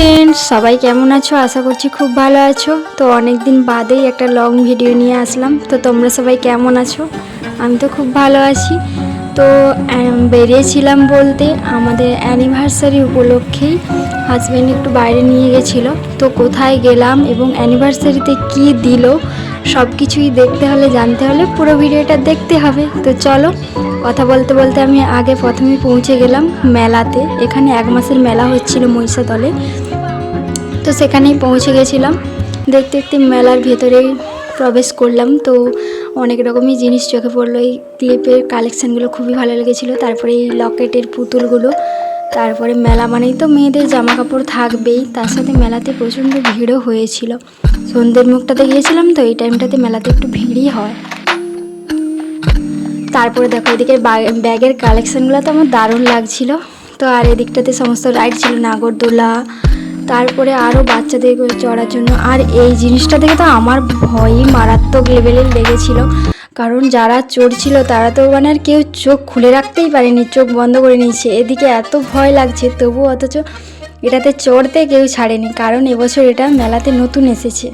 Friends, সবাই কেমন আছো? আশা করছি খুব ভালো আছো। তো অনেক দিন বাদেই একটা লং ভিডিও নিয়ে আসলাম। তো তোমরা সবাই কেমন আছো? আমি তো খুব ভালো আছি। তো বেরিয়েছিলাম বলতে আমাদের অ্যানিভার্সারি উপলক্ষেই হাজব্যান্ড একটু বাইরে নিয়ে গেছিলো। তো কোথায় গেলাম এবং অ্যানিভার্সারিতে কি দিল সব কিছুই দেখতে হলে, জানতে হলে পুরো ভিডিওটা দেখতে হবে। তো চলো, কথা বলতে বলতে আমি প্রথমেই পৌঁছে গেলাম মেলাতে। এখানে 1 মাসের মেলা হচ্ছিল মহিষাদলে। তো সেখানেই পৌঁছে গেছিলাম। দেখতে দেখতে মেলার ভেতরেই প্রবেশ করলাম। তো অনেক রকমই জিনিস চোখে পড়লো। এই ক্লিপের কালেকশানগুলো খুবই ভালো লেগেছিলো। তারপরে এই লকেটের পুতুলগুলো। তারপরে মেলা মানেই তো মেয়েদের জামা কাপড় থাকবেই, তার সাথে মেলাতে প্রচণ্ড ভিড়ও হয়েছিল। সন্ধ্যের মুখটাতে গিয়েছিলাম, তো এই টাইমটাতে মেলাতে একটু ভিড়ই হয়। তারপরে দেখো এদিকে ব্যাগের কালেকশানগুলো তো আমার দারুণ লাগছিল। তো আর এদিকটাতে সমস্ত রাইড ছিল, নাগরদোলা, তারপরে আরও বাচ্চাদের চড়ার জন্য। আর এই জিনিসটা দেখে তো আমার ভয়ই মারাত্মক লেভেলের লেগেছিল, কারণ যারা চড়ছিল তারা তো মানে আর কেউ চোখ খুলে রাখতেই পারেনি, চোখ বন্ধ করে নিয়েছে। এদিকে এত ভয় লাগছে, তবু অথচ এটাতে চড়তে কেউ ছাড়েনি, কারণ এবছর এটা মেলাতে নতুন এসেছে।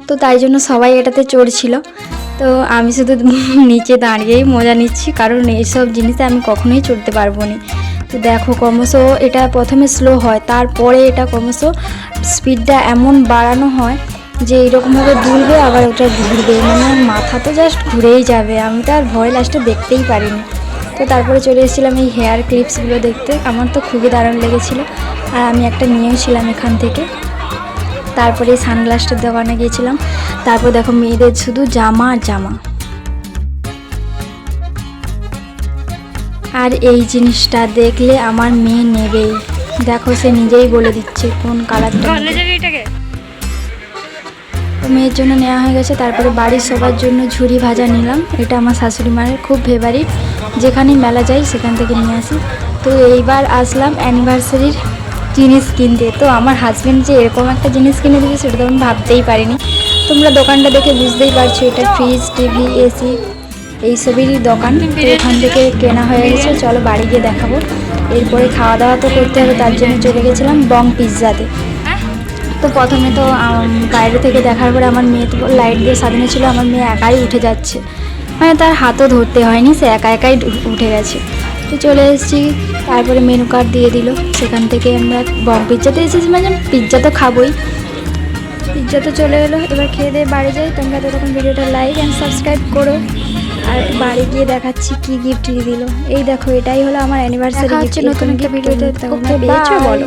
তো তাই জন্য সবাই এটাতে চড়ছিল। তো আমি শুধু নিচে দাঁড়িয়েই মজা নিচ্ছি, কারণ এইসব জিনিসে আমি কখনোই চড়তে পারবো না। তো দেখো ক্রমশ এটা প্রথমে স্লো হয়, তারপরে এটা ক্রমশ স্পিডটা এমন বাড়ানো হয় যে এইরকমভাবে দুলবে আবার ওটা ঘুরবে, মানে মাথা তো জাস্ট ঘুরেই যাবে। আমি তো আর ভয় লাস্টে দেখতেই পারিনি। তো তারপরে চলে এসেছিলাম এই হেয়ার ক্লিপসগুলো দেখতে। আমার তো খুবই দারুণ লেগেছিলো, আর আমি একটা নিয়েছিলাম এখান থেকে। তারপরে সানগ্লাসটার দোকানে গিয়েছিলাম। তারপর দেখো মেয়েদের শুধু জামা আর জামা। আর এই জিনিসটা দেখলে আমার মেয়ে নেবেই। দেখো সে নিজেই বলে দিচ্ছে কোন কালারটা। তো মেয়ের জন্য নেওয়া হয়ে গেছে। তারপরে বাড়ির সবার জন্য ঝুরি ভাজা নিলাম। এটা আমার শাশুড়ি মায়ের খুব ফেভারিট, যেখানেই মেলা যাই সেখান থেকে নিয়ে আসি। তো এইবার আসলাম অ্যানিভার্সারির জিনিস কিনতে। তো আমার হাজব্যান্ড যে এরকম একটা জিনিস কিনে দিয়েছে সেটা তো আমি ভাবতেই পারিনি। তোমরা দোকানটা দেখে বুঝতেই পারছো, এটা ফ্রিজ, টিভি, এসি এইসবেরই দোকান। তো এখান থেকে কেনা হয়ে গেছে। চলো বাড়ি গিয়ে দেখাবো। এরপরে খাওয়া দাওয়া তো করতে হবে, তার জন্য চলে গেছিলাম বং পিৎজাতে। তো প্রথমে তো বাইরে থেকে দেখার পরে আমার মেয়ে তো লাইট দিয়ে সাজানো ছিল। আমার মেয়ে একাই উঠে যাচ্ছে, মানে তার হাতও ধরতে হয়নি, সে একা একাই উঠে গেছে। তো চলে এসেছি। তারপরে মেনু কার্ড দিয়ে দিল। সেখান থেকে আমরা বং পিৎজাতে এসেছি, মানে পিৎজা তো খাবোই। পিৎজা তো চলে এলো। এবার খেয়ে দিয়ে বাড়ি যাই। তোমরা তো তখন ভিডিওটা লাইক অ্যান্ড সাবস্ক্রাইব করো। আর বাড়ি গিয়ে দেখাচ্ছি কি গিফট দিল। এই দেখো, এটাই হলো আমার অ্যানিভার্সারি গিফট। নতুন একটা ভিডিওতে তোমরা পেয়েছো, বলো।